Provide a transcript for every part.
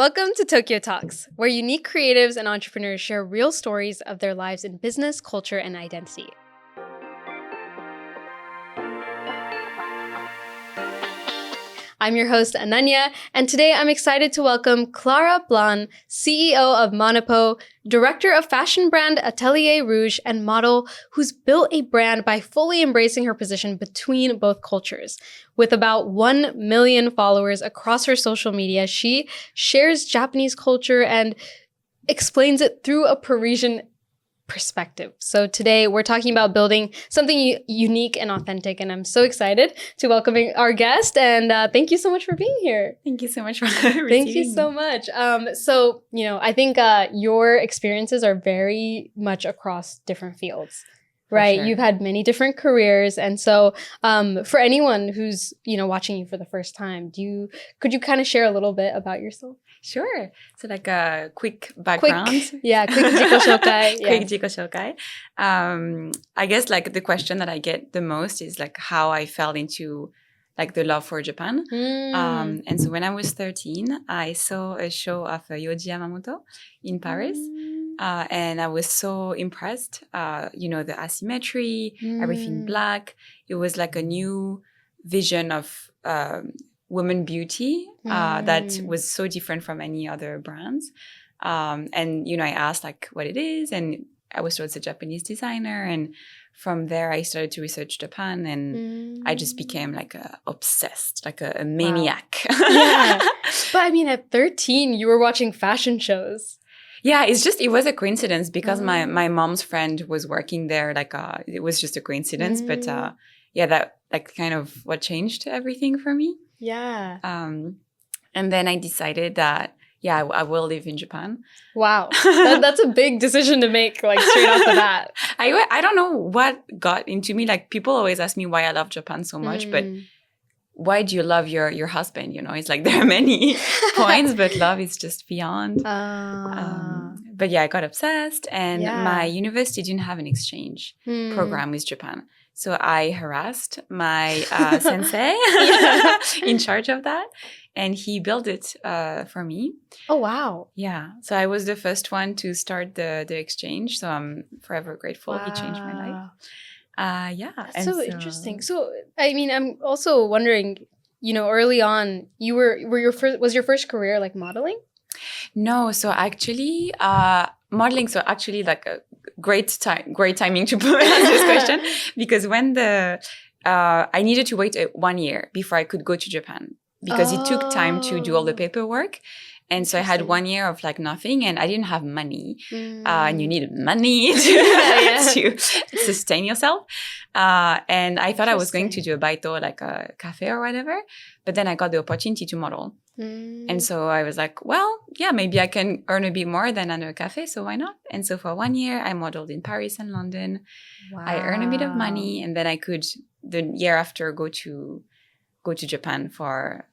Welcome to Tokyo Talks, where unique creatives and entrepreneurs share real stories of their lives in business, culture, and identity. I'm your host, Ananya, and today I'm excited to welcome Klara Blanc, CEO of Monapo, director of fashion brand Atelier Rouge, and model who's built a brand by fully embracing her position between both cultures. With about 1 million followers across her social media, she shares Japanese culture and explains it through a Parisian perspective. So today we're talking about building something unique and authentic, and I'm so excited to welcoming our guest. And thank you so much for being here. Thank you so much for receiving Thank you so much. I think your experiences are very much across different fields. Right. Sure. You've had many different careers. And so for anyone who's, watching you for the first time, could you kind of share a little bit about yourself? Sure. So like a quick background. Quick jiko-shoukai. Quick jiko-shoukai. I guess like the question that I get the most is like how I fell into like the love for Japan. And so when I was 13, I saw a show of Yohji Yamamoto in Paris. And I was so impressed, the asymmetry, everything black. It was like a new vision of women beauty that was so different from any other brands. I asked like what it is, and I was told it's a Japanese designer. And from there, I started to research Japan, and I just became like obsessed, like a maniac. Yeah. But I mean, at 13, you were watching fashion shows. Yeah, it was a coincidence because my mom's friend was working there. Like, it was just a coincidence. But that like kind of what changed everything for me. Yeah. And then I decided that, I will live in Japan. Wow. That's a big decision to make, like straight off the bat. I don't know what got into me. Like, people always ask me why I love Japan so much, but why do you love your husband? It's like there are many points, but love is just beyond. But I got obsessed, and my university didn't have an exchange program with Japan. So I harassed my sensei in charge of that, and he built it for me. Oh, wow. Yeah. So I was the first one to start the exchange. So I'm forever grateful. Wow. He changed my life. That's so interesting. So, I mean, I'm also wondering, early on, was your first career like modeling? No. So actually, modeling. So actually, like a great timing to answer this question, because when I needed to wait 1 year before I could go to Japan, because it took time to do all the paperwork. And so I had 1 year of like nothing, and I didn't have money. And you needed money to sustain yourself. And I thought I was going to do a baito, like a cafe or whatever. But then I got the opportunity to model. And so I was like, well, maybe I can earn a bit more than at a cafe. So why not? And so for 1 year, I modeled in Paris and London. Wow. I earned a bit of money, and then I could the year after go to Japan for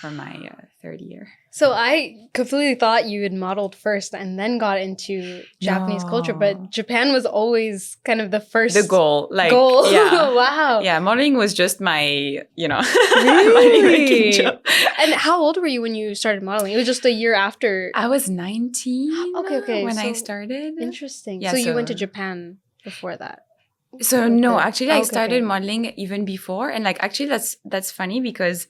my third year. So I completely thought you had modeled first and then got into Japanese culture, but Japan was always kind of the goal. Yeah. Wow. Yeah, modeling was just my, money-making job. And how old were you when you started modeling? It was just a year after. I was 19. Okay. When I started. Interesting. Yeah, so you went to Japan before that. So no, actually I started modeling even before, and like actually that's funny because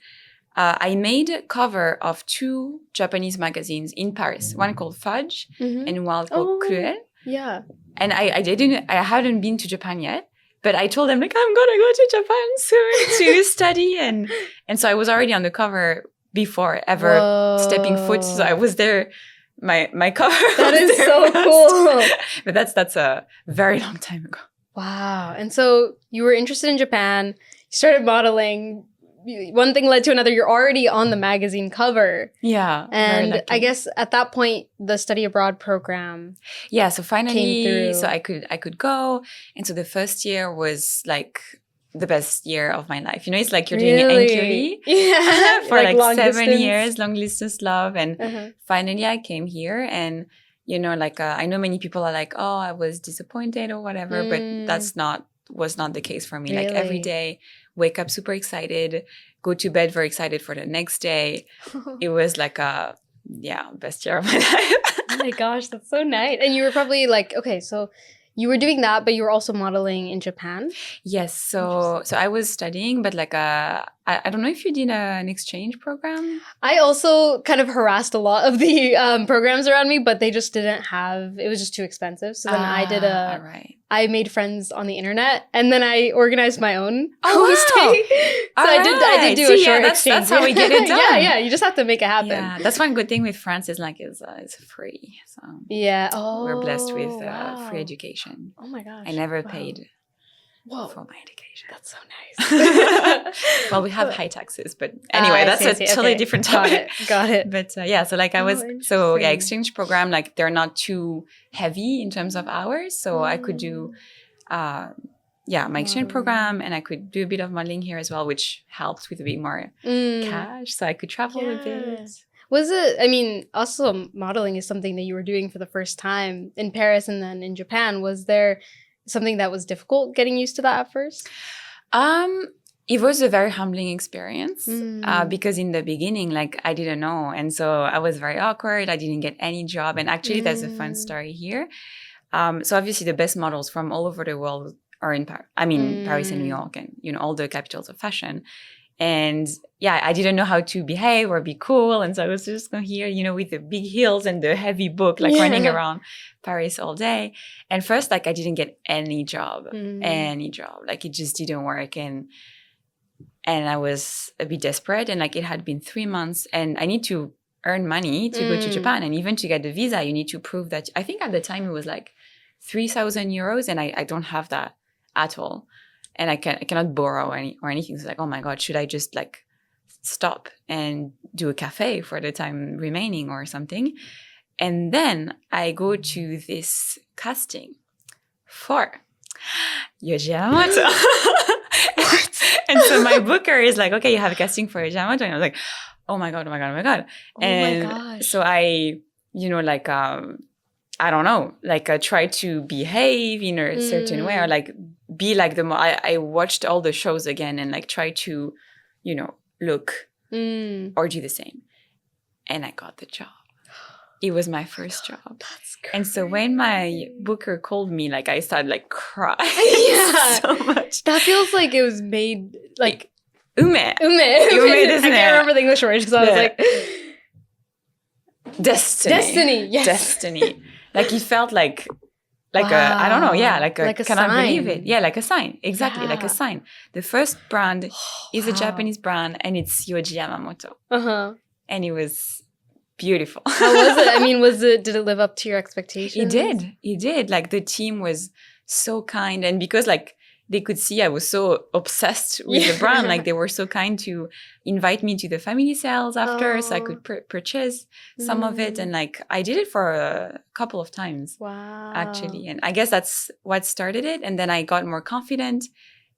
I made a cover of 2 Japanese magazines in Paris. One called Fudge and one called Cruel. Yeah. And I hadn't been to Japan yet, but I told them like I'm gonna go to Japan soon to study, and so I was already on the cover before ever stepping foot. So I was there. My cover. That is so cool. But that's a very long time ago. Wow. And so you were interested in Japan. You started modeling. One thing led to another. You're already on the magazine cover. Yeah. And I guess at that point, the study abroad program. Yeah. So finally, came through. So I could go. And so the first year was like the best year of my life. It's like you're doing NQE for like 7 years, long distance love. And finally I came here, and, I know many people are like, oh, I was disappointed or whatever, but was not the case for me. Really? Like every day, wake up super excited, go to bed very excited for the next day. It was like best year of my life. Oh my gosh, that's so nice. And you were probably like, okay, so you were doing that, but you were also modeling in Japan? Yes. So I was studying, but like I don't know if you did an exchange program. I also kind of harassed a lot of the programs around me, but they just didn't have, it was just too expensive. So then All right. I made friends on the internet, and then I organized my own Wow. homestay. So I did do a short exchange. That's how we get it done. Yeah, you just have to make it happen. Yeah, that's one good thing with France is like it's free. So yeah, we're blessed with wow. free education. Oh my gosh, I never wow. paid Whoa. for my education. That's so nice. Well, we have high taxes, but anyway, that's a totally different topic. Got it. But so like I was, exchange program, like they're not too heavy in terms of hours. So I could do, my exchange program, and I could do a bit of modeling here as well, which helped with a bit more cash. So I could travel a bit. Was it, I mean, also modeling is something that you were doing for the first time in Paris and then in Japan. Was there something that was difficult getting used to that at first? It was a very humbling experience because in the beginning, like I didn't know. And so I was very awkward. I didn't get any job. And actually, there's a fun story here. So obviously the best models from all over the world are in Paris. I mean, Paris and New York and, all the capitals of fashion. And I didn't know how to behave or be cool. And so I was just here, with the big heels and the heavy book, like running around Paris all day. And first, like I didn't get any job. Like it just didn't work. And I was a bit desperate. And like it had been 3 months and I need to earn money to go to Japan. And even to get the visa, you need to prove that. I think at the time it was like 3,000 euros. And I don't have that at all. And I cannot borrow or anything. So like, oh my God, should I just like stop and do a cafe for the time remaining or something? And then I go to this casting for Yohji Yamamoto. And so my booker is like, okay, you have a casting for Yohji Yamamoto. And I was like, oh my God. And so I, I don't know, like I try to behave in a certain way or like be like I watched all the shows again and like try to, look or do the same. And I got the job. It was my first job. That's crazy. And so when my booker called me, like I started like crying so much. That feels like it was made like Ume. I can't remember the English word because I was like Destiny. Yes. Destiny. Like it felt like wow. I don't know, like a cannot sign. believe it. Yeah, like a sign. Exactly, like a sign. The first brand is a Japanese brand and it's Yohji Yamamoto. And it was beautiful. How was it? I mean, did it live up to your expectations? It did. Like the team was so kind. And because like they could see I was so obsessed with the brand, like they were so kind to invite me to the family sales after so I could purchase some of it. And like I did it for a couple of times. Wow. Actually. And I guess that's what started it. And then I got more confident.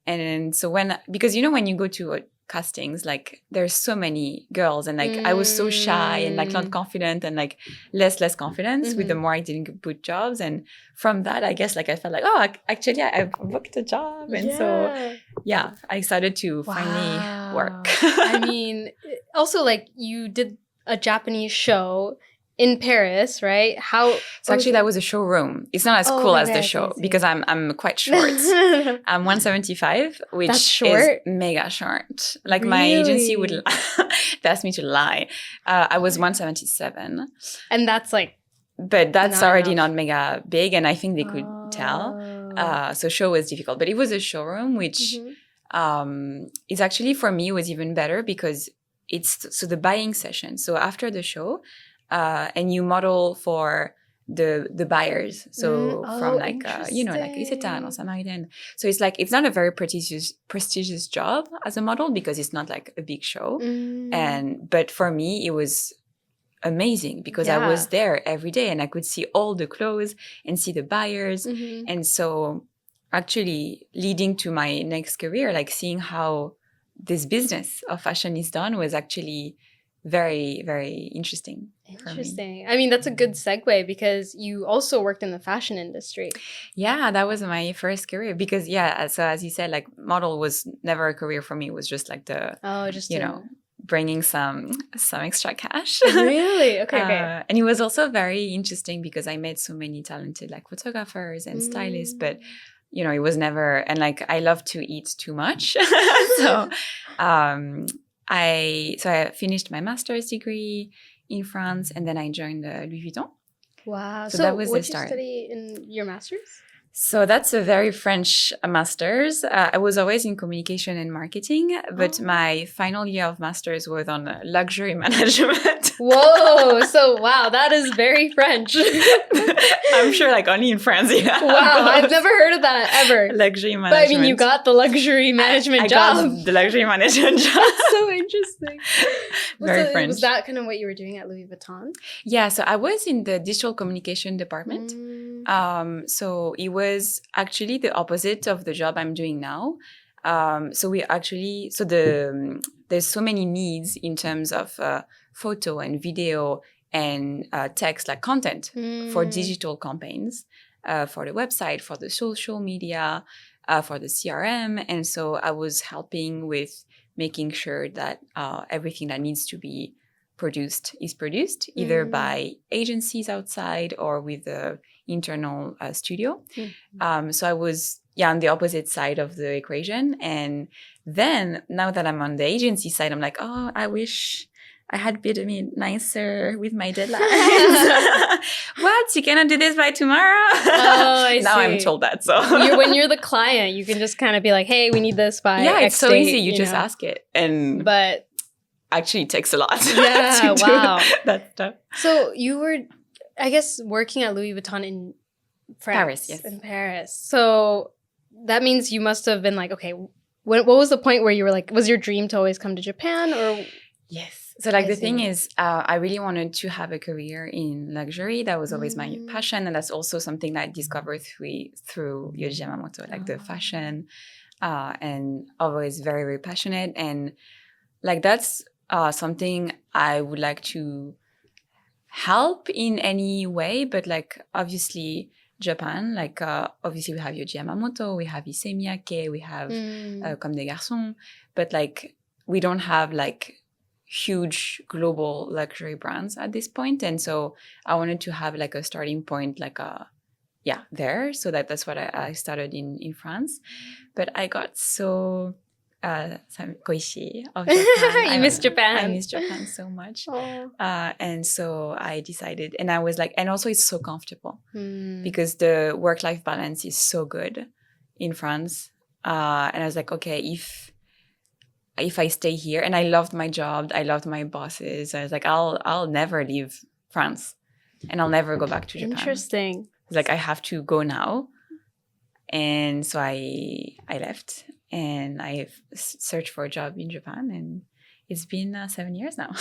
And so because when you go to castings, like there's so many girls and like I was so shy and like not confident and like less confidence with the more I didn't put jobs. And from that, I guess like I felt like, oh, actually I've booked a job. And so I started to finally work. I mean, also like you did a Japanese show in Paris, right? So actually that was a showroom. It's not as cool as the show because I'm quite short. I'm 175, which is mega short. Like my agency would ask me to lie. I was 177. And that's like... But that's already not mega big and I think they could tell. So show was difficult. But it was a showroom, which is actually for me was even better because it's the buying session. So after the show... and you model for the buyers. So from like, like Isetan or Samaritan. So it's like, it's not a very prestigious job as a model because it's not like a big show. But for me, it was amazing because I was there every day and I could see all the clothes and see the buyers. And so actually leading to my next career, like seeing how this business of fashion is done was actually very, very interesting. I mean, that's a good segue because you also worked in the fashion industry. Yeah, that was my first career because, so as you said, like model was never a career for me. It was just like bringing some extra cash. Really? Okay. And it was also very interesting because I met so many talented like photographers and stylists, but it was never, and like I love to eat too much. So I finished my master's degree in France, and then I joined Louis Vuitton. Wow. So that was the what did start. you study in your master's? So that's a very French master's. I was always in communication and marketing, but my final year of master's was on luxury management. Whoa. So, wow, that is very French. I'm sure like only in France. Yeah. Wow, I've never heard of that ever. Luxury management. But I mean, you got the luxury management job. Got the luxury management job. That's so interesting. Very French. Was that kind of what you were doing at Louis Vuitton? Yeah, so I was in the digital communication department. So it was actually the opposite of the job I'm doing now. There's so many needs in terms of photo and video and text, like content for digital campaigns, for the website, for the social media, for the CRM. And so I was helping with making sure that everything that needs to be produced is produced either by agencies outside or with the internal studio. So I was on the opposite side of the equation. And then now that I'm on the agency side, I'm like, oh, I wish I had been a bit nicer with my deadlines. What? You cannot do this by tomorrow? Oh, I see. Now I'm told that. So when you're the client, you can just kind of be like, hey, we need this by it's X so date, easy. You just ask it. But actually it takes a lot. Yeah, to wow. do that stuff. So you were, I guess, working at Louis Vuitton in France. Paris, yes. In Paris. So that means you must have been like, okay, what was the point where you were like, was your dream to always come to Japan or? Yes. So like the thing is, I really wanted to have a career in luxury. That was always my passion. And that's also something that I discovered through Yohji Yamamoto, like the fashion, and always very, very passionate. And like that's something I would like to help in any way. But like obviously Japan, like obviously we have Yohji Yamamoto, we have Issey Miyake, we have Comme des Garçons. But like we don't have like huge global luxury brands at this point. And so I wanted to have like a starting point, like there. So that's what I started in France. But I got so koishi of Japan. You miss Japan. I miss Japan so much. And so I decided, and I was like, and also it's so comfortable because the work-life balance is so good in France. And I was like, okay, if I stay here, and I loved my job, I loved my bosses, I was like, I'll never leave France, and I'll never go back to Japan. Interesting. Like I have to go now, and so I left, and I searched for a job in Japan, and it's been 7 years now.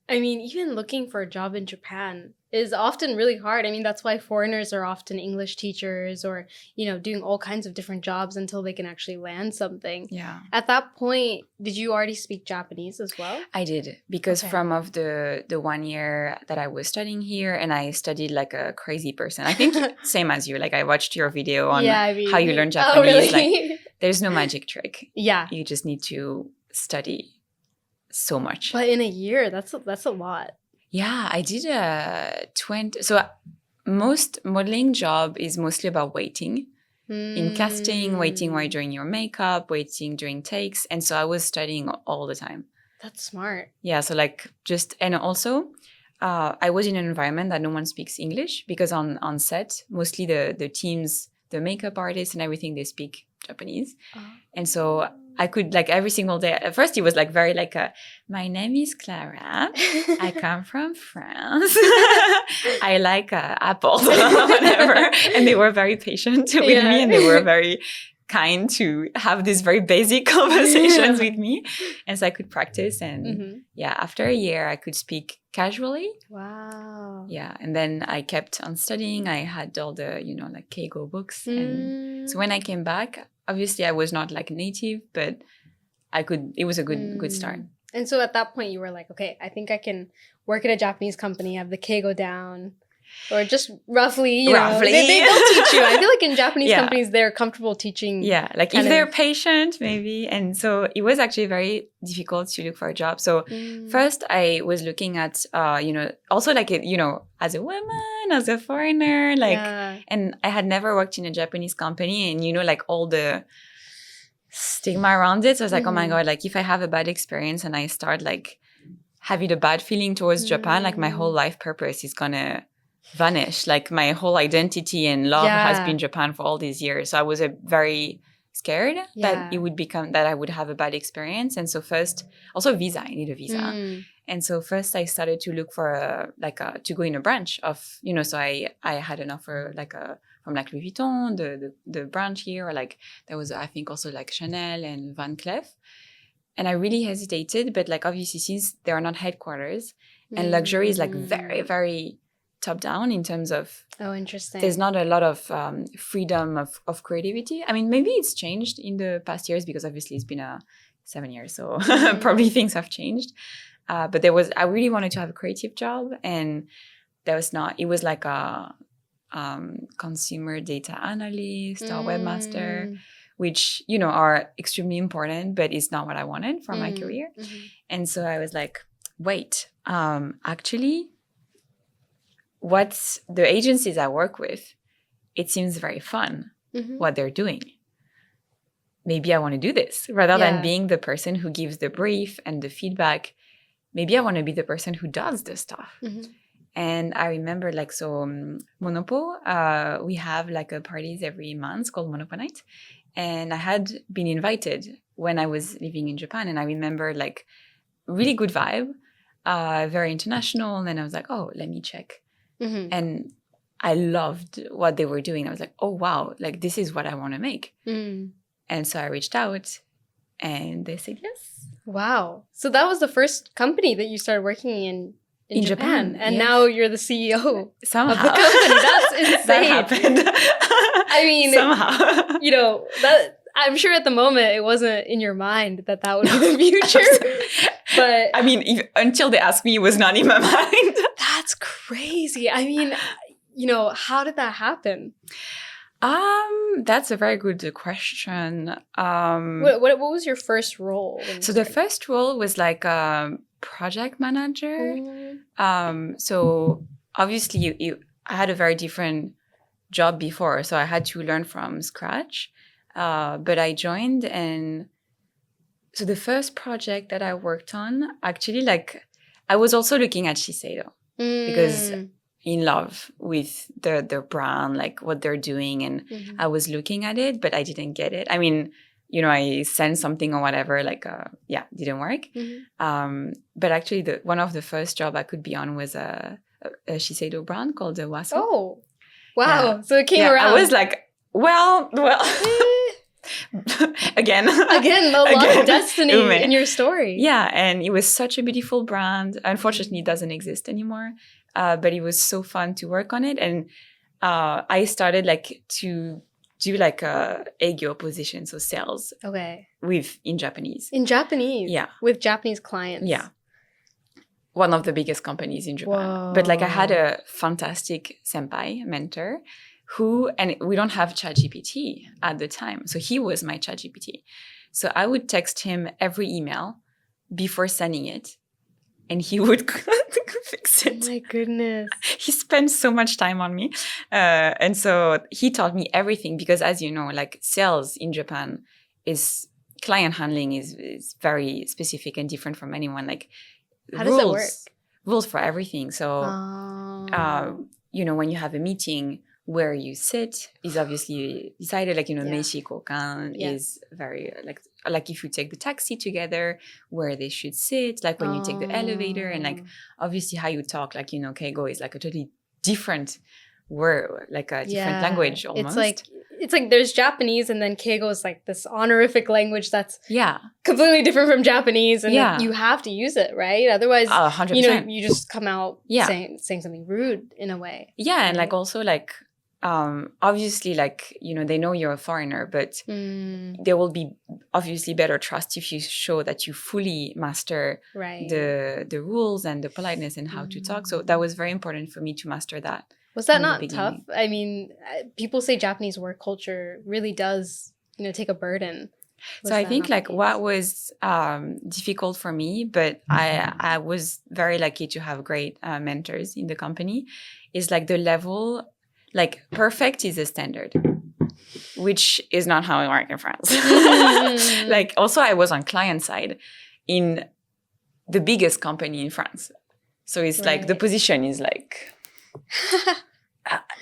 I mean, even looking for a job in Japan is often really hard. I mean, that's why foreigners are often English teachers or, doing all kinds of different jobs until they can actually land something. Yeah. At that point, did you already speak Japanese as well? I did, because from of the 1 year that I was studying here, and I studied like a crazy person. I think same as you. Like I watched your video on how you learn Japanese. Oh, really? Like there's no magic trick. Yeah. You just need to study so much. But in a year, that's a lot. Yeah, I did 20. So most modeling job is mostly about waiting. In casting, waiting while doing your makeup, waiting during takes. And so I was studying all the time. That's smart. Yeah, so like and also I was in an environment that no one speaks English, because on set, mostly the teams, the makeup artists and everything, they speak Japanese. And so I could like every single day. At first, it was like very like, my name is Klara. I come from France. I like apples, whatever. And they were very patient with me, and they were very kind to have these very basic conversations with me. And so I could practice. And after a year, I could speak casually. Wow. Yeah. And then I kept on studying. I had all the, like Keigo books. And so when I came back, obviously I was not like native, but it was a good start. And so at that point you were like, okay, I think I can work at a Japanese company, have the Keigo down. Or just roughly, you know, they'll teach you. I feel like in Japanese companies, they're comfortable teaching. Yeah, like if they're patient, maybe. And so it was actually very difficult to look for a job. So first I was looking at, you know, also like, you know, as a woman, as a foreigner, like, and I had never worked in a Japanese company and, you know, like all the stigma around it. So I was like, oh my God, like if I have a bad experience and I start like having a bad feeling towards Japan, like my whole life purpose is gonna vanish. Like my whole identity and love has been Japan for all these years. So I was very scared that it would become that I would have a bad experience. And so first, also visa, I need a visa. And so first I started to look for to go in a branch of, you know, so I had an offer from like Louis Vuitton, the branch here, or like there was I think also like Chanel and Van Cleef. And I really hesitated, but like obviously since they are not headquarters and luxury is like very, very top down in terms of interesting. There's not a lot of freedom of creativity. I mean, maybe it's changed in the past years because obviously it's been 7 years, so probably things have changed. But I really wanted to have a creative job, and there was not. It was like a consumer data analyst or webmaster, which, you know, are extremely important, but it's not what I wanted for my career. And so I was like, wait, actually, what the agencies I work with, it seems very fun what they're doing. Maybe I want to do this rather than being the person who gives the brief and the feedback. Maybe I want to be the person who does the stuff. And I remember Monopo, we have like a parties every month called Monopo Night. And I had been invited when I was living in Japan. And I remember like really good vibe, very international. And then I was like, oh, let me check. And I loved what they were doing. I was like, oh, wow, like this is what I want to make. And so I reached out and they said yes. Wow. So that was the first company that you started working in Japan. And now you're the CEO somehow of the company. That's insane. That happened. I mean, somehow. You know, that I'm sure at the moment it wasn't in your mind that would be the future. But I mean, until they asked me, it was not in my mind. That's crazy. I mean, you know, how did that happen? That's a very good question. What was your first role? So the first role was like a project manager. So obviously I had a very different job before, so I had to learn from scratch. But I joined, and so the first project that I worked on, actually, like I was also looking at Shiseido because in love with their brand, like what they're doing, and I was looking at it, but I didn't get it. I mean, you know, I sent something or whatever, like didn't work. But actually, one of the first job I could be on was a Shiseido brand called the Waso. Oh, wow! Yeah. So it came around. I was like, well. Again, the lot of destiny in your story. Yeah, and it was such a beautiful brand. Unfortunately, it doesn't exist anymore. But it was so fun to work on it, and I started like to do like a Eigyo position, so sales. Okay. In Japanese. In Japanese. Yeah. With Japanese clients. Yeah. One of the biggest companies in Japan. Whoa. But like I had a fantastic senpai mentor and we don't have ChatGPT at the time. So he was my ChatGPT. So I would text him every email before sending it, and he would fix it. Oh my goodness. He spent so much time on me. And so he taught me everything because, as you know, like sales in Japan client handling is very specific and different from anyone. Like how does that work? Rules for everything. So, you know, when you have a meeting, where you sit is obviously decided. Like, you know, Meishi Kokan is very like if you take the taxi together, where they should sit, like when you take the elevator, and like obviously how you talk, like, you know, Keigo is like a totally different word, like a different language almost. It's like there's Japanese, and then Keigo is like this honorific language that's Yeah. completely different from Japanese, and you have to use it, right? Otherwise, 100%. you know, you just come out saying something rude in a way. Yeah, and like also like obviously, like, you know, they know you're a foreigner, but there will be obviously better trust if you show that you fully master the rules and the politeness and how to talk. So that was very important for me to master that Was that from the not tough? beginning. I mean, people say Japanese work culture really does, take a burden. Was So I that think not the like case? what was difficult for me, but I was very lucky to have great mentors in the company, is like the level, like perfect is a standard, which is not how I work in France. Like also I was on client side in the biggest company in France. So it's like the Right. position is like,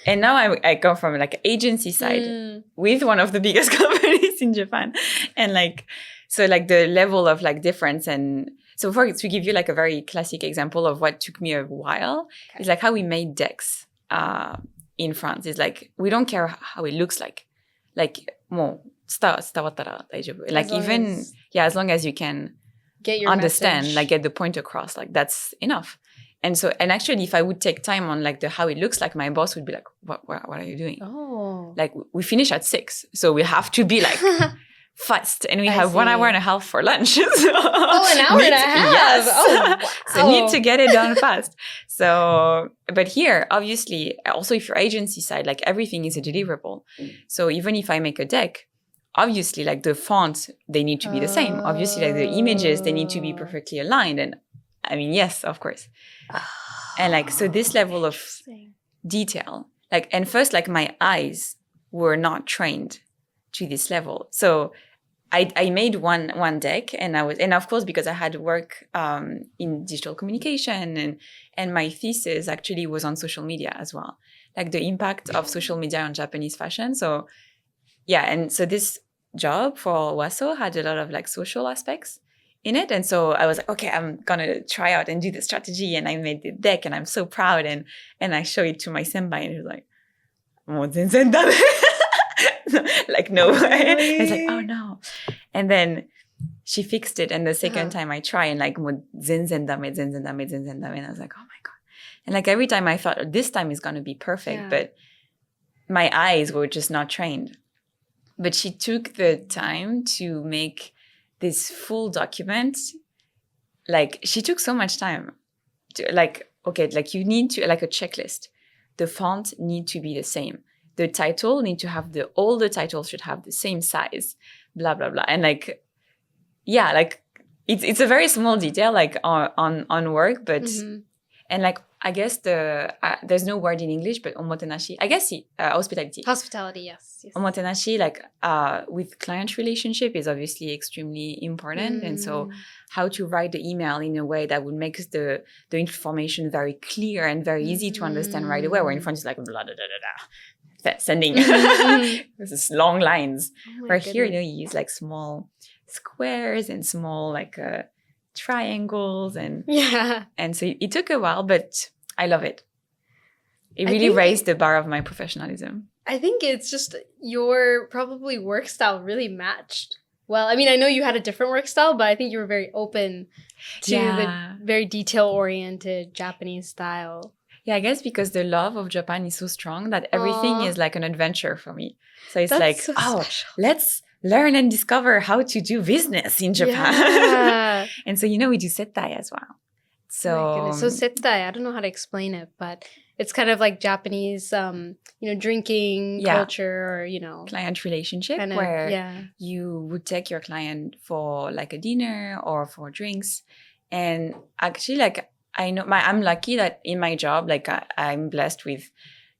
and now I come from like agency side with one of the biggest companies in Japan. And like, so like the level of like difference. And so to give you like a very classic example of what took me a while, is like how we made decks in France. Is like, we don't care how it looks like. Like, もう伝わったら大丈夫. Like even, as long as you can get your understand, message. like get the point across, like that's enough. And so, and actually, if I would take time on like the how it looks like, my boss would be like, "What are you doing?" Oh. Like we finish at 6, so we have to be like fast, and we I have 1 see. hour and a half for lunch. So An hour and a half. Yes. Oh, wow. So need to get it done fast. So, but here, obviously, also if you're agency side, like everything is a deliverable. So even if I make a deck, obviously, like the fonts, they need to be the same. Obviously, like the images, they need to be perfectly aligned. And I mean, yes, of course. And like, so this level of detail, like, and first, like my eyes were not trained to this level. So I made one deck, and of course, because I had work in digital communication, and my thesis actually was on social media as well, like the impact of social media on Japanese fashion. So yeah, and so this job for Waso had a lot of like social aspects in it. And so I was like, okay, I'm gonna try out and do the strategy. And I made the deck, and I'm so proud. And I show it to my senpai, and he was like, "もう全然ダメ." Like, no way. Really? I was like, oh no. And then she fixed it. And the second time I try, and like, もう全然ダメ, and I was like, oh my God. And like every time I thought, this time is gonna be perfect. But my eyes were just not trained. But she took the time to make this full document. Like, she took so much time to, like, okay, like you need to, like a checklist. The font need to be the same. The title need to have all the titles should have the same size, blah, blah, blah. And like, yeah, like it's a very small detail, like on work, but, and like, I guess there's no word in English, but omotenashi, I guess hospitality. Hospitality, yes. Omotenashi, like with client relationship is obviously extremely important. And so how to write the email in a way that would make the information very clear and very easy to understand right away, where in front is like, blah, blah, blah, blah. Sending this long lines. Where here, you use like small squares and small like triangles, and so it took a while, but I love it. It really raised the bar of my professionalism. I think it's just your probably work style really matched well. I mean, I know you had a different work style, but I think you were very open to the very detail-oriented Japanese style. Yeah, I guess because the love of Japan is so strong that everything is like an adventure for me. So it's like, so let's learn and discover how to do business in Japan. Yeah. And so, we do settai as well. So, oh my goodness. So settai, I don't know how to explain it, but it's kind of like Japanese, drinking culture, or, client relationship where you would take your client for like a dinner or for drinks. And actually, like, I know I'm lucky that in my job, like I'm blessed with,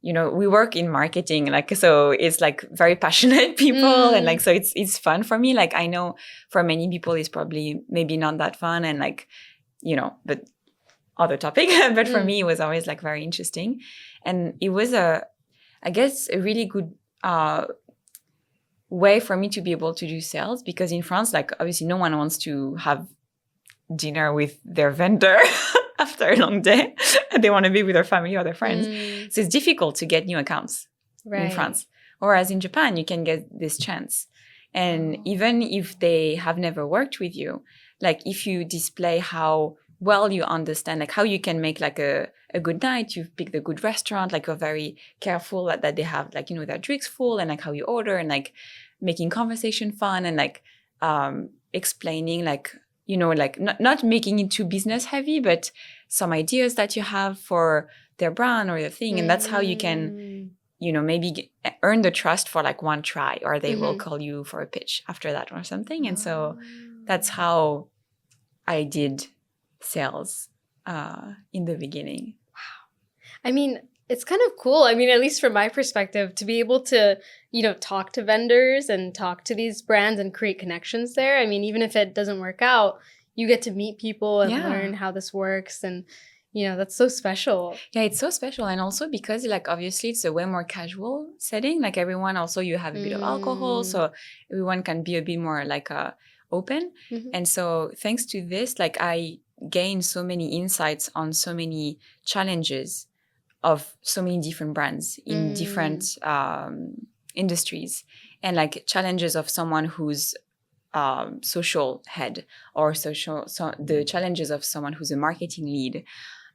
we work in marketing, like, so it's like very passionate people. And like, so it's fun for me. Like, I know for many people it's probably maybe not that fun, and like, but other topic. But for me, it was always like very interesting. And it was I guess a really good way for me to be able to do sales, because in France, like obviously no one wants to have dinner with their vendor after a long day. They want to be with their family or their friends. So it's difficult to get new accounts in France. Whereas in Japan, you can get this chance. And even if they have never worked with you, like if you display how well you understand, like how you can make like a good night, you've picked a good restaurant, like you're very careful that they have like, their drinks full, and like how you order, and like making conversation fun, and like explaining like, like not making it too business heavy, but some ideas that you have for their brand or their thing. And that's how you can, maybe earn the trust for like one try, or they will call you for a pitch after that or something. And so that's how I did sales in the beginning. I mean, it's kind of cool. I mean, at least from my perspective, to be able to, talk to vendors and talk to these brands and create connections there. I mean, even if it doesn't work out, you get to meet people and learn how this works. And, that's so special. Yeah, it's so special. And also because like, obviously it's a way more casual setting. Like everyone also, you have a bit of alcohol. So everyone can be a bit more like open. And so thanks to this, like I gained so many insights on so many challenges of so many different brands in different industries, and like challenges of someone who's social head, or the challenges of someone who's a marketing lead.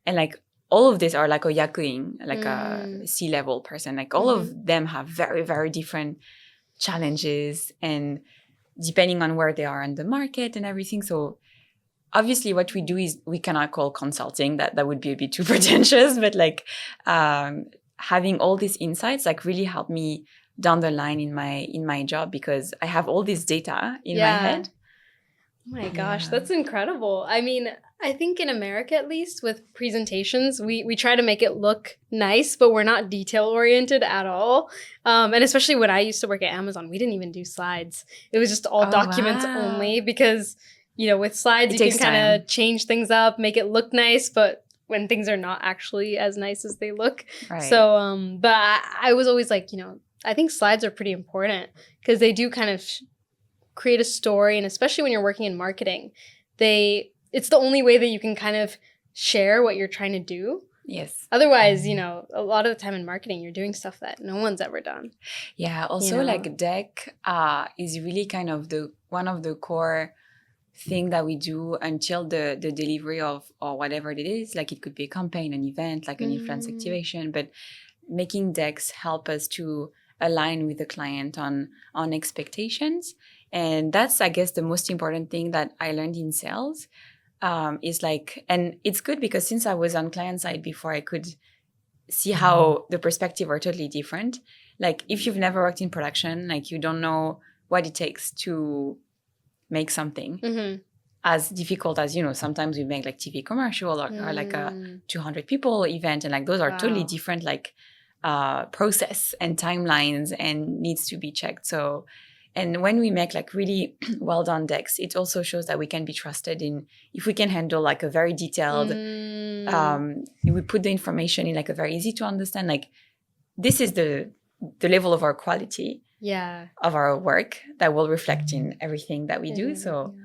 And like all of these are like a yakuin, like a C-level person. Like all of them have very, very different challenges, and depending on where they are in the market and everything. So obviously what we do is we cannot call consulting, that would be a bit too pretentious, but like having all these insights like really helped me down the line in my job, because I have all this data in my head. Oh my gosh, that's incredible. I mean, I think in America, at least with presentations, we try to make it look nice, but we're not detail oriented at all. And especially when I used to work at Amazon, we didn't even do slides. It was just all documents only, because with slides, you can kind of change things up, make it look nice, but when things are not actually as nice as they look. Right. So, but I was always like, I think slides are pretty important, because they do kind of create a story. And especially when you're working in marketing, it's the only way that you can kind of share what you're trying to do. Yes. Otherwise, a lot of the time in marketing, you're doing stuff that no one's ever done. Yeah. Also, like deck is really kind of one of the core thing that we do until the delivery of, or whatever it is. Like it could be a campaign, an event, like an influence activation, but making decks help us to align with the client on expectations. And that's, I guess, the most important thing that I learned in sales. Is like, and it's good because since I was on client side before, I could see how the perspective are totally different. Like if you've never worked in production, like you don't know what it takes to make something as difficult as, sometimes we make like TV commercial or like a 200 people event. And like those are totally different, like process and timelines and needs to be checked. So, and when we make like really well done decks, it also shows that we can be trusted in, if we can handle like a very detailed, we put the information in like a very easy to understand, like this is the level of our quality of our work that will reflect in everything that we do. So,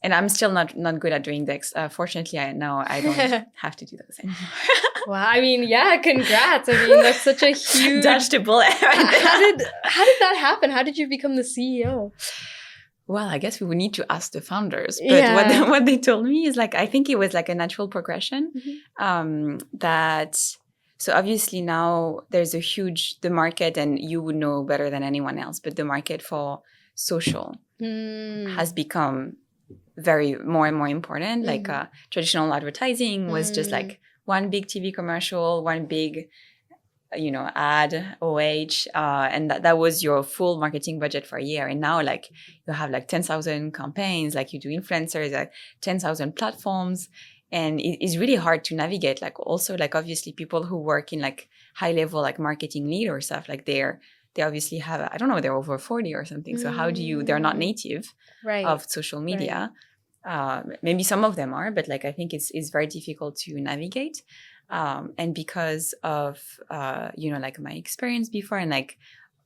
and I'm still not good at doing decks. Fortunately, I don't have to do those anymore. Wow. I mean, yeah, congrats. I mean, that's such a huge... Dodged a bullet. How did that happen? How did you become the CEO? Well, I guess we would need to ask the founders. But what they told me is like, I think it was like a natural progression. So obviously now there's the market, and you would know better than anyone else, but the market for social has become more and more important. Like traditional advertising was just like one big TV commercial, one big, ad, OH, and that was your full marketing budget for a year. And now, like, you have like 10,000 campaigns, like you do influencers, like 10,000 platforms, and it's really hard to navigate. Like, also, like, obviously, people who work in like high level, like marketing lead or stuff, like they obviously have, I don't know, they're over 40 or something. So how do they're not native of social media. Maybe some of them are, but like I think it's very difficult to navigate. And because of like my experience before, and like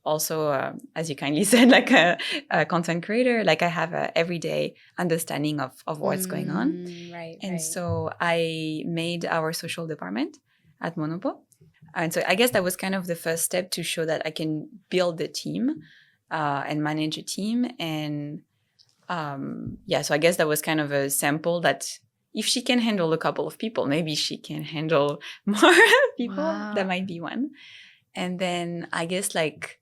also as you kindly said, like a content creator, like I have a everyday understanding of what's going on. So I made our social department at Monopo. And so I guess that was kind of the first step to show that I can build the team and manage a team. And so I guess that was kind of a sample that if she can handle a couple of people, maybe she can handle more people. Wow. That might be one. And then I guess like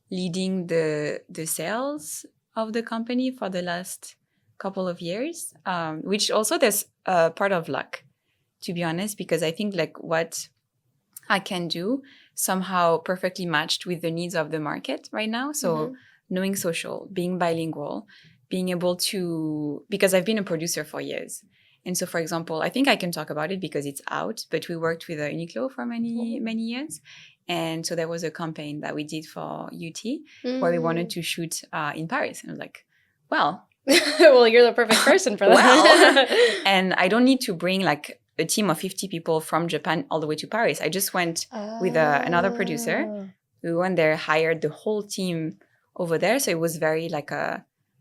leading the sales of the company for the last couple of years, which also there's part of luck, to be honest, because I think like what I can do somehow perfectly matched with the needs of the market right now. So knowing social, being bilingual, being able to, because I've been a producer for years. And so, for example, I think I can talk about it because it's out, but we worked with Uniqlo for many, many years. And so there was a campaign that we did for UT where we wanted to shoot in Paris. And I was like, well, well, you're the perfect person for that. well, and I don't need to bring like a team of 50 people from Japan all the way to Paris. I just went with another producer. We went there, hired the whole team over there. So it was very like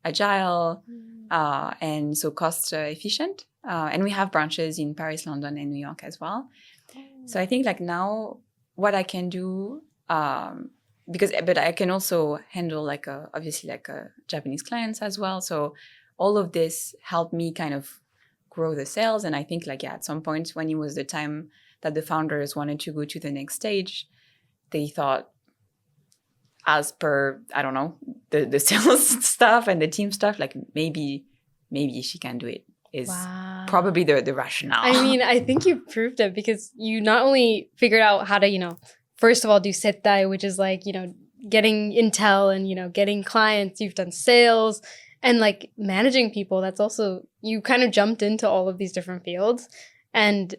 agile and so cost efficient. And we have branches in Paris, London, and New York as well. So I think like now what I can do, but I can also handle like obviously like Japanese clients as well. So all of this helped me kind of grow the sales. And I think like, at some point when it was the time that the founders wanted to go to the next stage, they thought, as per, I don't know, the sales stuff and the team stuff, like maybe she can do it is probably the rationale. I mean, I think you proved it because you not only figured out how to, first of all, do settai, which is like, getting intel and, getting clients. You've done sales and like managing people. That's also, you kind of jumped into all of these different fields and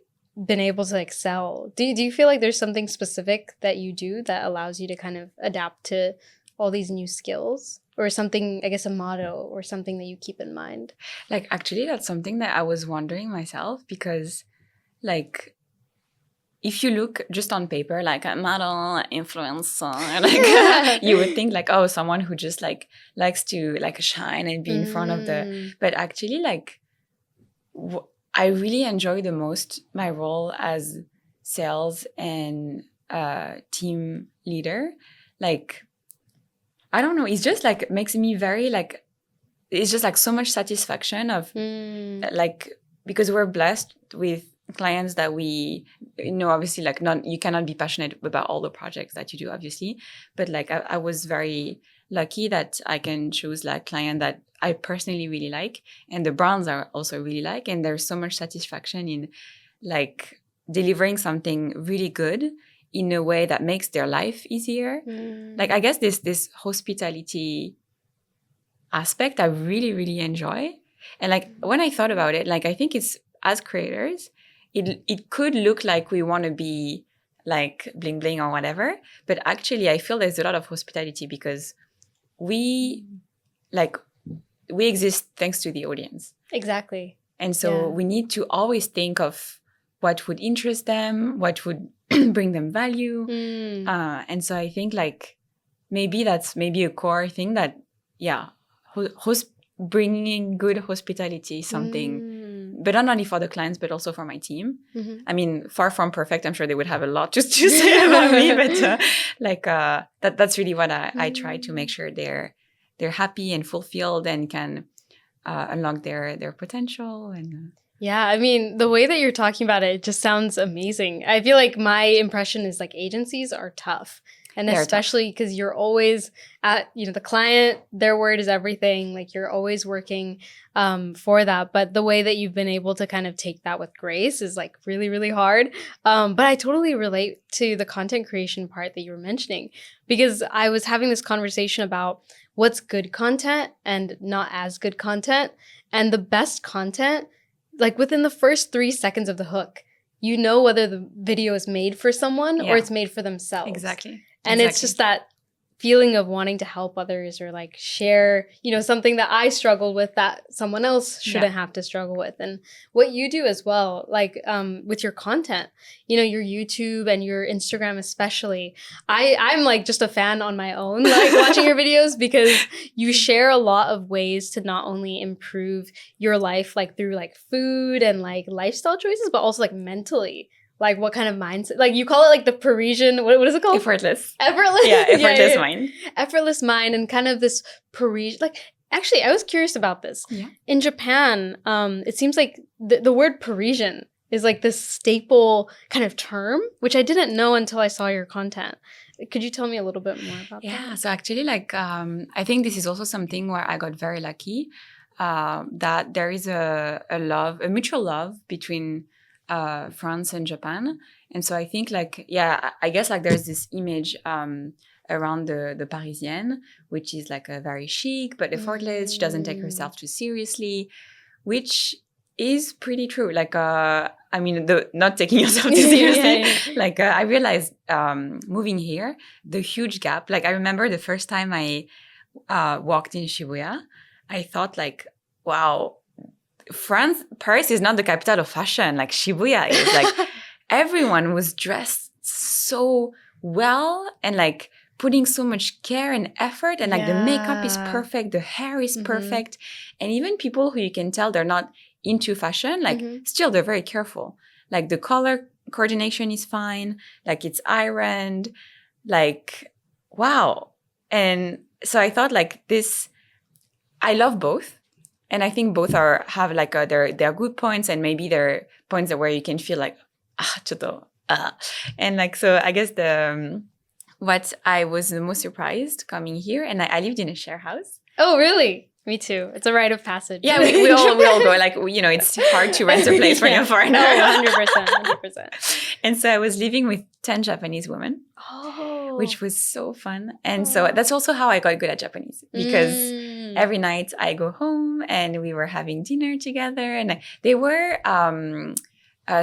been able to excel. Do you feel like there's something specific that you do that allows you to kind of adapt to all these new skills? Or something, I guess, a motto or something that you keep in mind? Like, actually, that's something that I was wondering myself because, like, if you look just on paper, like a model, influencer, like you would think like, oh, someone who just like likes to like shine and be in front of the. But actually, like, I really enjoy the most my role as sales and team leader. Like, I don't know. It's just like makes me very like, it's just like so much satisfaction of like, because we're blessed with clients that we, obviously like you cannot be passionate about all the projects that you do, obviously. But like, I was very lucky that I can choose like client that I personally really like. And the brands are also really like, and there's so much satisfaction in like delivering something really good in a way that makes their life easier. Like, I guess this hospitality aspect I really, really enjoy. And like, when I thought about it, like, I think it's, as creators, it could look like we want to be like bling bling or whatever. But actually, I feel there's a lot of hospitality because we exist thanks to the audience. Exactly. And so we need to always think of what would interest them, what would bring them value. And so I think like maybe that's maybe a core thing that, bringing good hospitality is something, but not only for the clients, but also for my team. I mean, far from perfect. I'm sure they would have a lot just to say about me, but that's really what I try to make sure they're happy and fulfilled and can unlock their potential. And yeah, I mean, the way that you're talking about it just sounds amazing. I feel like my impression is like agencies are tough. And especially because you're always at, the client, their word is everything. Like, you're always working for that. But the way that you've been able to kind of take that with grace is like really, really hard. But I totally relate to the content creation part that you were mentioning, because I was having this conversation about what's good content and not as good content. And the best content, like within the first 3 seconds of the hook, whether the video is made for someone or it's made for themselves. Exactly. And it's just that feeling of wanting to help others or like share, something that I struggled with that someone else shouldn't have to struggle with. And what you do as well, like with your content, your YouTube and your Instagram especially. I'm like just a fan on my own, like watching your videos, because you share a lot of ways to not only improve your life, like through like food and like lifestyle choices, but also like mentally. Like what kind of mindset? Like you call it like the Parisian, what is it called? Effortless. Yeah, effortless mind. Effortless mind, and kind of this Parisian, like, actually, I was curious about this. Yeah. In Japan, it seems like the word Parisian is like this staple kind of term, which I didn't know until I saw your content. Could you tell me a little bit more about that? Yeah, so actually like, I think this is also something where I got very lucky, that there is a mutual love between France and Japan. And so I think like, yeah, I guess like there's this image around the Parisienne, which is like a very chic but effortless. She doesn't take herself too seriously, which is pretty true. Like, I mean, not taking yourself too seriously. Like, I realized moving here, the huge gap. Like, I remember the first time I walked in Shibuya, I thought like, wow, Paris is not the capital of fashion. Like Shibuya is. Like everyone was dressed so well and like putting so much care and effort, and like the makeup is perfect, the hair is perfect, and even people who you can tell they're not into fashion, like still they're very careful. Like the color coordination is fine, like it's ironed, like wow. And so I thought like this, I love both. And I think both have like their good points, and maybe there are points where you can feel like and like, so I guess what I was the most surprised coming here, and I lived in a share house. Oh, really? Me too. It's a rite of passage. Yeah, we all go. Like, you know, it's hard to rent a place when you're a foreigner. Oh, 100%. And so I was living with 10 Japanese women, which was so fun. And so that's also how I got good at Japanese, because every night I go home and we were having dinner together, and they were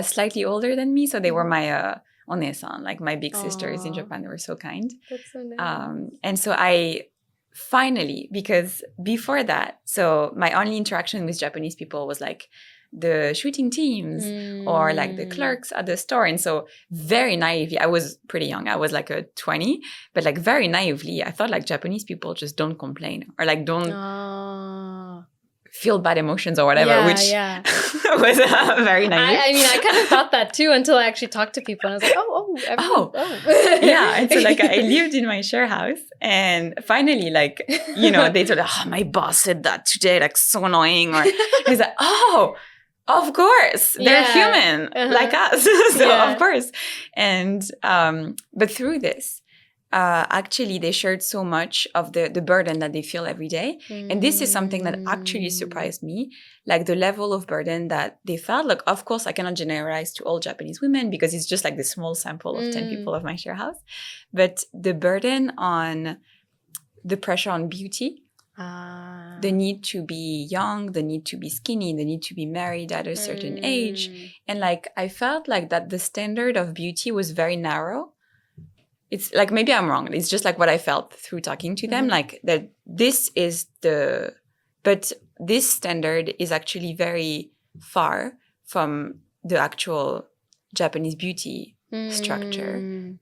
slightly older than me. So they were my onesan, like my big sisters in Japan. They were so kind. That's so nice. And so I finally, because before that, so my only interaction with Japanese people was like the shooting teams or like the clerks at the store. And so very naively, I was pretty young. I was like a 20, but like very naively, I thought like Japanese people just don't complain or like don't feel bad emotions or whatever, which was very naive. I mean, I kind of thought that too until I actually talked to people, and I was like, yeah. And so like I lived in my share house, and finally, like, you know, they told, my boss said that today, like so annoying. Or I was like, of course, they're human like us. So of course. And, but through this, actually they shared so much of the burden that they feel every day. And this is something that actually surprised me, like the level of burden that they felt. Like, of course, I cannot generalize to all Japanese women because it's just like the small sample of 10 people of my share house. But the burden on the pressure on beauty, the need to be young, the need to be skinny, the need to be married at a certain age. And like, I felt like that the standard of beauty was very narrow. It's like, maybe I'm wrong. It's just like what I felt through talking to them, like that this is but this standard is actually very far from the actual Japanese beauty structure.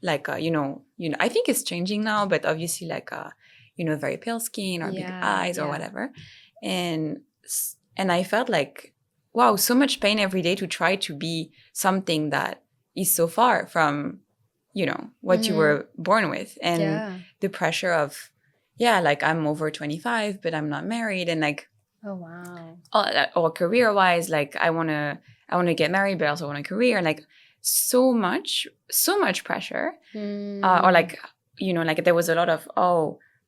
Like, you know, I think it's changing now, but obviously like, you know, very pale skin or big eyes or whatever. And I felt like, wow, so much pain every day to try to be something that is so far from, you know, what you were born with. And the pressure of, like I'm over 25, but I'm not married. And like, or career-wise, like I want to get married, but I also want a career. And like so much pressure. Or like, you know, like there was a lot of,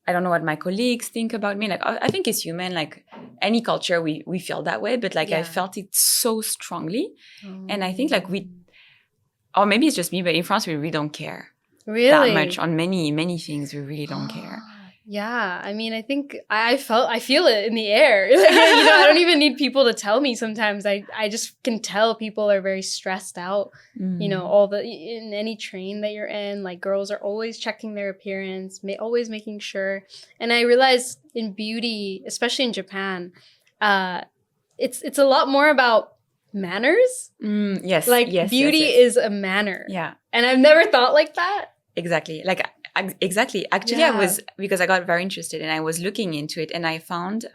I don't know what my colleagues think about me. Like, I think it's human. Like any culture, we feel that way. But like I felt it so strongly. And I think like or maybe it's just me, but in France, we really don't care that much on many things. We really don't care. Yeah. I mean, I think I feel it in the air. Like, you know, I don't even need people to tell me sometimes. I just can tell people are very stressed out. You know, in any train that you're in, like girls are always checking their appearance, always making sure. And I realized in beauty, especially in Japan, it's a lot more about manners. Yes. Like beauty is a manner. Yeah. And I've never thought like that. Exactly. Like, exactly. Actually, I was, because I got very interested and I was looking into it, and I found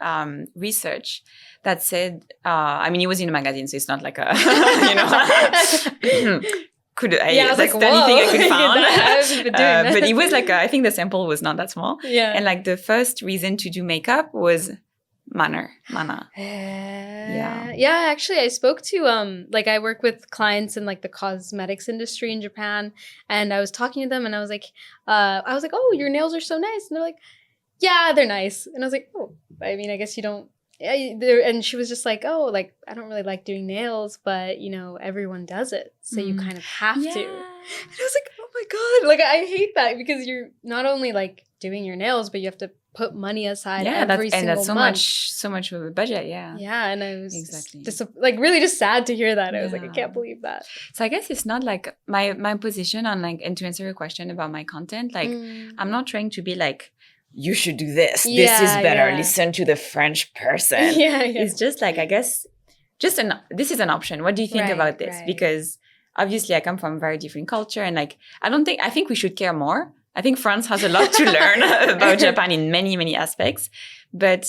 research that said, I mean, it was in a magazine, so it's not like a, you know, that's like, the only thing I could find. I haven't been doing that. But it was like, I think the sample was not that small. Yeah. And like the first reason to do makeup was mana. Yeah, actually I spoke to like I work with clients in like the cosmetics industry in Japan, and I was talking to them and I was like, oh, your nails are so nice. And they're like, yeah, they're nice. And I was like, oh, I mean, I guess you don't and she was just like, oh, like, I don't really like doing nails, but, you know, everyone does it. So you kind of have to. And I was like, oh my God, like, I hate that because you're not only like doing your nails, but you have to put money aside every single month. And that's so much of a budget, yeah. Yeah, and I was just like really just sad to hear that. I was like, I can't believe that. So I guess it's not like my position on like, and to answer your question about my content, like I'm not trying to be like, you should do this. This is better. Listen to the French person. It's just like, I guess, this is an option. What do you think about this? Because obviously I come from a very different culture, and like, I think we should care more. I think France has a lot to learn about Japan in many, many aspects, but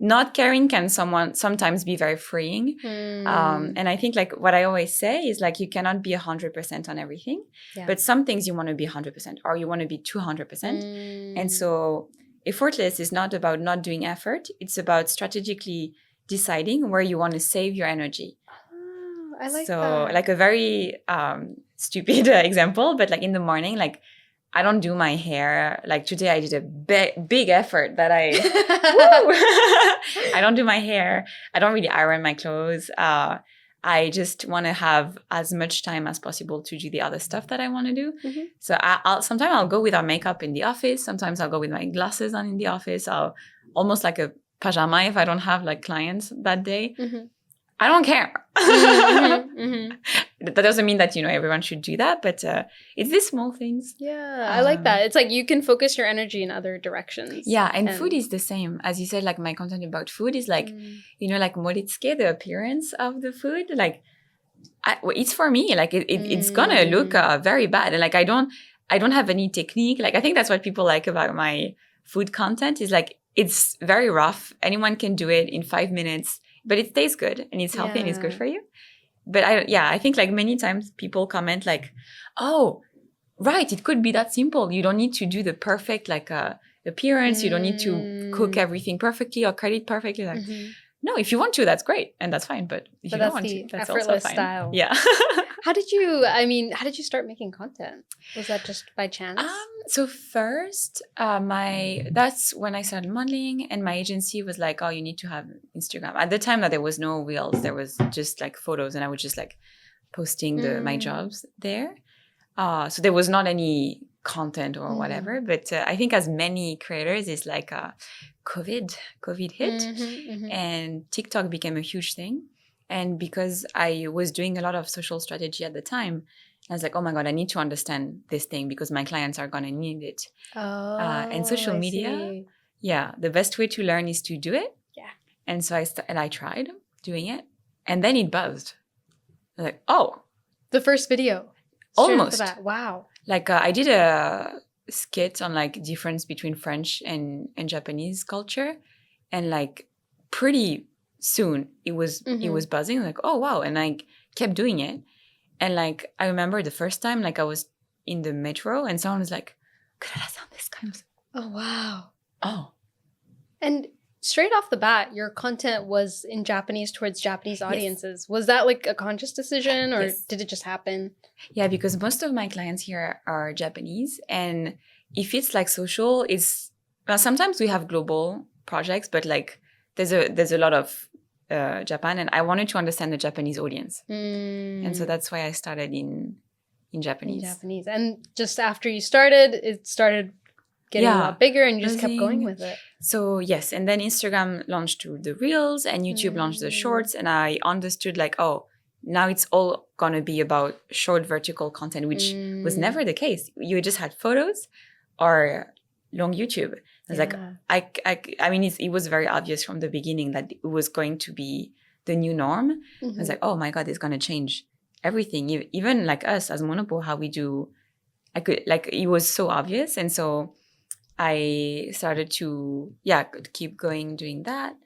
not caring can sometimes be very freeing. And I think like what I always say is like, you cannot be 100% on everything, but some things you want to be 100% or you want to be 200%. And so effortless is not about not doing effort. It's about strategically deciding where you want to save your energy. I like that. So like a very stupid example, but like in the morning, like I don't do my hair. Like today I did a big effort that I don't do my hair. I don't really iron my clothes. I just want to have as much time as possible to do the other stuff that I want to do. So sometimes I'll go without makeup in the office. Sometimes I'll go with my glasses on in the office. I'll almost like a pajama if I don't have like clients that day. I don't care. That doesn't mean that, you know, everyone should do that, but it's these small things. Yeah, I like that. It's like you can focus your energy in other directions. Yeah, and food is the same. As you said, like my content about food is like, you know, like moritsuke, the appearance of the food, like it's for me. Like it's gonna look very bad. And like I don't have any technique. Like I think that's what people like about my food content is like it's very rough. Anyone can do it in 5 minutes. But it tastes good and it's healthy and it's good for you. But I think like many times people comment like, oh, right, it could be that simple. You don't need to do the perfect like appearance. You don't need to cook everything perfectly or cut it perfectly. Like, no, if you want to, that's great. And that's fine. But if you don't want to, that's also fine. Style. Yeah. How did you start making content? Was that just by chance? So first, that's when I started modeling, and my agency was like, oh, you need to have Instagram. At the time that there was no reels, there was just like photos, and I was just like posting my jobs there. So there was not any content or whatever, but I think as many creators, it's like COVID hit, and TikTok became a huge thing. And because I was doing a lot of social strategy at the time, I was like, oh my God, I need to understand this thing because my clients are going to need it. And social media, the best way to learn is to do it. Yeah. And so I tried doing it, and then it buzzed. I was like, oh. The first video. Almost. Wow. Like I did a skit on like difference between French and Japanese culture, and like pretty soon it was buzzing. Like, oh wow. And I kept doing it, and like I remember the first time like I was in the metro and someone was like, Klara sound this kind of. Oh wow. Oh. And straight off the bat, your content was in Japanese towards Japanese audiences. Yes. Was that like a conscious decision, or did it just happen? Yeah, because most of my clients here are Japanese, and if it's like social, sometimes we have global projects, but like there's a lot of Japan, and I wanted to understand the Japanese audience, and so that's why I started in Japanese. And just after you started, it started getting a lot bigger, and you just kept going with it. So yes, and then Instagram launched the Reels, and YouTube launched the Shorts, and I understood like, oh, now it's all gonna be about short vertical content, which was never the case. You just had photos or long YouTube. I was like, I mean, it was very obvious from the beginning that it was going to be the new norm. I was like, oh my God, it's gonna change everything. Even like us as Monopo, how we do, it was so obvious, and so I started to keep going doing that.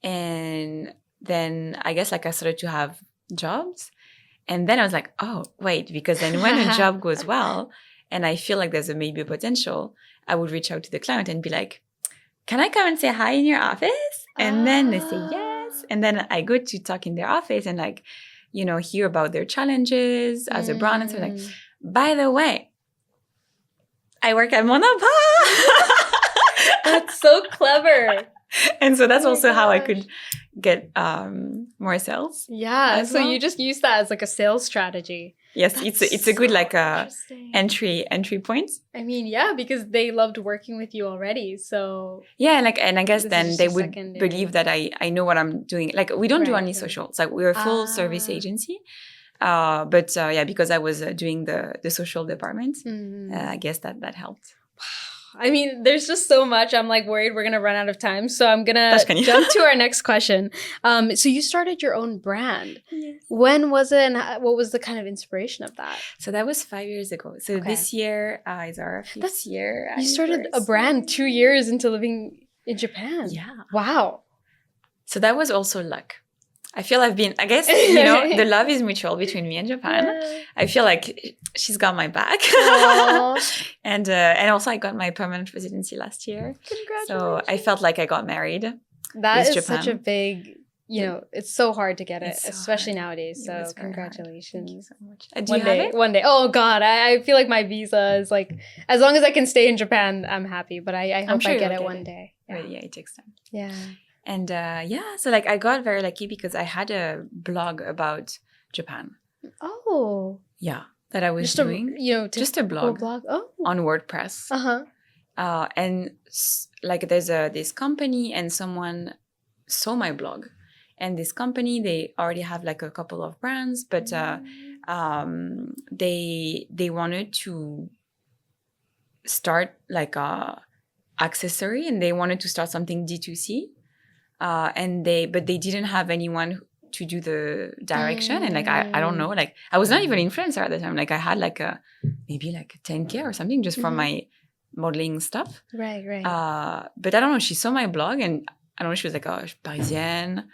And then I guess like I started to have jobs, and then I was like, oh wait, because then when a job goes well and I feel like there's maybe a potential, I would reach out to the client and be like, can I come and say hi in your office? And then they say yes, and then I go to talk in their office and like, you know, hear about their challenges as a brand, and so like, by the way, I work at Monopo. That's so clever. And so that's Oh my also how I gosh. could get more sales. Yeah. As So well. you just use that as like a sales strategy. Yes, That's it's a good so like interesting. entry point. I mean, yeah, because they loved working with you already. So Yeah, and I guess This is then just they a would secondary. believe that I know what I'm doing. Like we don't do Right, only right. social. It's like we're a full service Ah. agency. But yeah, because I was doing the social department, I guess that helped. I mean, there's just so much. I'm like worried we're gonna run out of time, so I'm gonna Tashkani. jump to our next question. So you started your own brand. Yes. When was it, and what was the kind of inspiration of that? So that was 5 years ago. So Okay. this year is our 5th year. You started a anniversary. brand 2 years into living in Japan. Yeah. Wow. So that was also luck. I feel I guess, the love is mutual between me and Japan. I feel like she's got my back. Aw. And also I got my permanent residency last year. Congratulations. So I felt like I got married. That with is Japan. such a big, it's so hard to get it, It's so especially hard. nowadays. It So was very hard. congratulations. Thank you so much. Do you have it? One day. Oh God, I feel like my visa is like, as long as I can stay in Japan, I'm happy. But I hope sure I get you'll it get one it. day. But yeah, it takes time. Yeah. And so like I got very lucky because I had a blog about Japan. Oh. Yeah, that I was Just doing. just a blog Oh. on WordPress. And like there's this company and someone saw my blog. And this company, they already have like a couple of brands, but they wanted to start like a accessory, and they wanted to start something D2C. But they didn't have anyone to do the direction. And like I don't know, like I was not even an influencer at the time. Like I had like maybe like 10K or something just from my modeling stuff. Right. But I don't know, she saw my blog and I don't know, she was like, oh, Parisienne,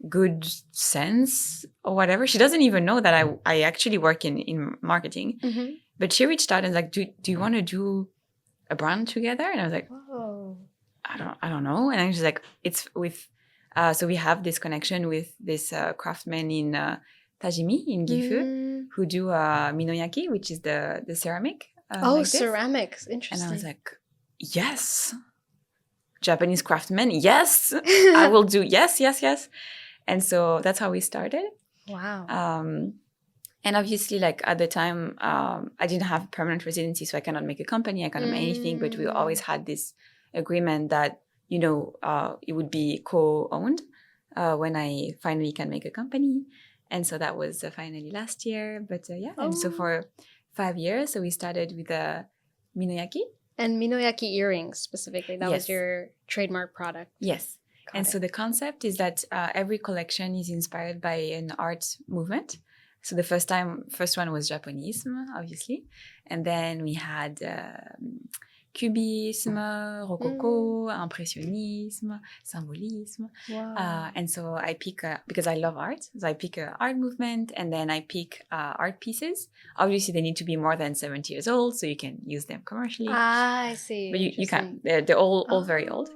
good sense or whatever. She doesn't even know that I actually work in marketing. But she reached out and was like, do you want to do a brand together? And I was like, Whoa. I don't know. And then she's like, it's with so we have this connection with this craftsman in Tajimi in Gifu who do minoyaki, which is the ceramic. Like this. Ceramics. Interesting. And I was like, yes, Japanese craftsmen, yes, I will do, yes. And so that's how we started. Wow. And obviously, like at the time, I didn't have permanent residency, so I cannot make a company, I cannot make anything. But we always had this agreement that, it would be co-owned when I finally can make a company. And so that was finally last year. But and so for 5 years, so we started with minoyaki. And minoyaki earrings specifically. That was Yes. your trademark product. Yes. And so the concept is that every collection is inspired by an art movement. So the first one was Japonism, obviously. And then we had Cubisme, Rococo, Impressionisme, Symbolisme. Wow. And so I pick, because I love art, so I pick an art movement and then I pick art pieces. Obviously, they need to be more than 70 years old, so you can use them commercially. I see. But you can't. They're all very old.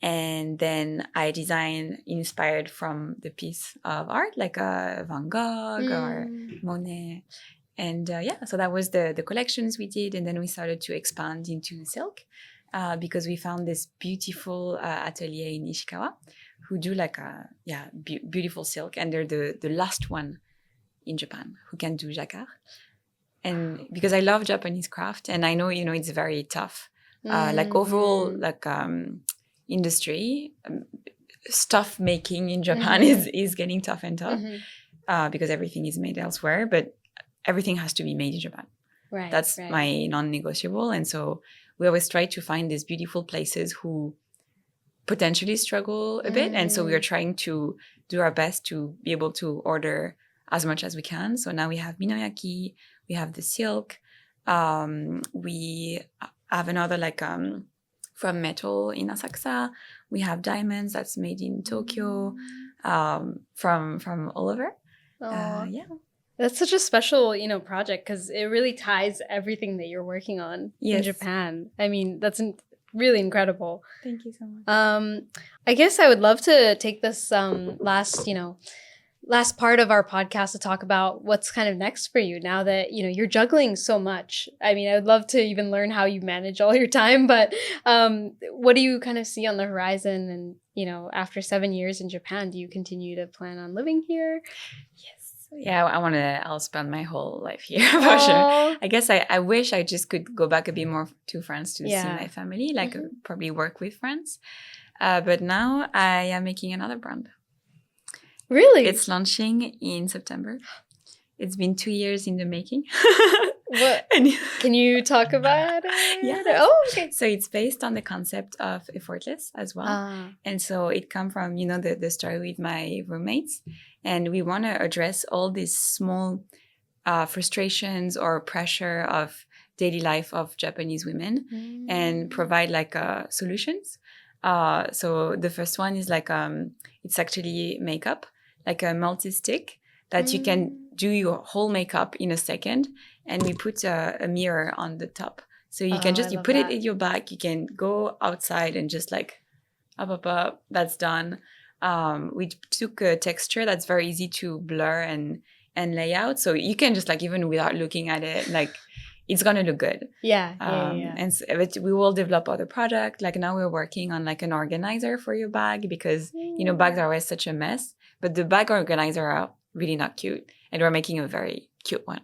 And then I design inspired from the piece of art, like Van Gogh or Monet. And so that was the collections we did. And then we started to expand into silk because we found this beautiful atelier in Ishikawa who do like beautiful silk. And they're the last one in Japan who can do jacquard. And because I love Japanese craft and I know, it's very tough. Like overall, like industry, stuff making in Japan is getting tough and tough because everything is made elsewhere. But everything has to be made in Japan. Right. That's my non-negotiable. And so we always try to find these beautiful places who potentially struggle a bit. And so we are trying to do our best to be able to order as much as we can. So now we have minoyaki, we have the silk. We have another from metal in Asakusa. We have diamonds that's made in Tokyo, from all over. That's such a special, project because it really ties everything that you're working on in Japan. I mean, that's really incredible. Thank you so much. I guess I would love to take this last last part of our podcast to talk about what's kind of next for you now that, you're juggling so much. I mean, I would love to even learn how you manage all your time, but what do you kind of see on the horizon? And, after 7 years in Japan, do you continue to plan on living here? Yes. Yeah, I'll spend my whole life here for sure. I guess I wish I just could go back a bit more to France to see my family, probably work with friends. But now I am making another brand. Really? It's launching in September. It's been 2 years in the making. What? Can you talk about it? Yeah. Oh, okay. So it's based on the concept of effortless as well. And so it comes from, the story with my roommates. And we want to address all these small frustrations or pressure of daily life of Japanese women and provide solutions. So the first one is it's actually makeup, like a multi-stick that you can do your whole makeup in a second. And we put a mirror on the top. So you can you put it in your bag. You can go outside and just up, that's done. We took a texture that's very easy to blur and lay out. So you can just even without looking at it, it's going to look good. Yeah. And so, but we will develop other product. Now we're working on an organizer for your bag because, bags are always such a mess. But the bag organizer are really not cute. And we're making a very cute one.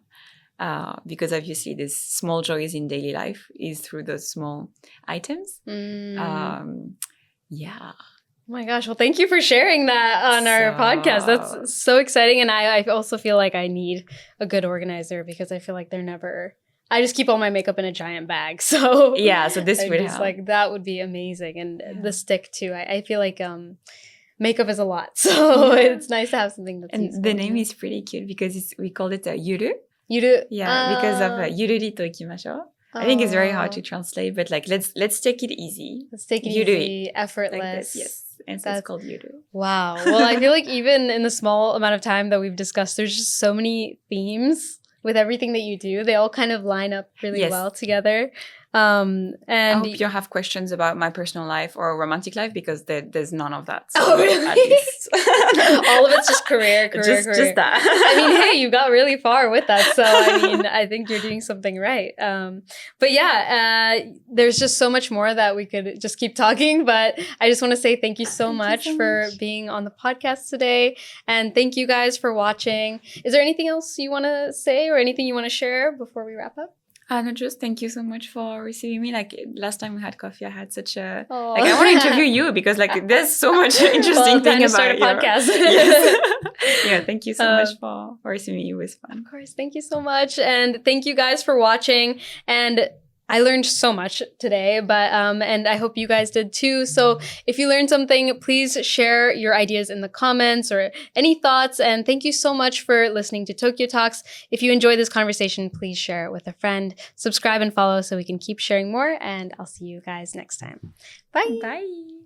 Because obviously this small joys in daily life is through those small items. Yeah. Oh my gosh. Well, thank you for sharing that on our podcast. That's so exciting. And I also feel like I need a good organizer because I feel like I just keep all my makeup in a giant bag. So yeah, so this would help. That would be amazing. And the stick too. I feel like makeup is a lot. So it's nice to have something that's useful. The name is pretty cute because we called it Yuru. Yuru? Yeah, because of Yururi to ikimashou. I think it's very hard to translate, but let's take it easy. Let's take it easy, effortless. Yes. And so it's called Yuru. Wow. Well, I feel like even in the small amount of time that we've discussed, there's just so many themes with everything that you do. They all kind of line up really well together. And I hope you don't have questions about my personal life or romantic life because there's none of that. So oh, really? At least. All of it's just career. Just that. I mean, hey, you got really far with that. So, I think you're doing something right. But yeah, there's just so much more that we could just keep talking. But I just want to say thank you so much for being on the podcast today. And thank you guys for watching. Is there anything else you want to say or anything you want to share before we wrap up? No, just thank you so much for receiving me. Last time we had coffee, I had such a I want to interview you because there's so much interesting thing about start a podcast. Yeah, thank you so much for receiving me. It was fun. Of course, thank you so much, and thank you guys for watching. And I learned so much today, but and I hope you guys did too. So if you learned something, please share your ideas in the comments or any thoughts. And thank you so much for listening to Tokyo Talks. If you enjoyed this conversation, please share it with a friend. Subscribe and follow so we can keep sharing more. And I'll see you guys next time. Bye. Bye.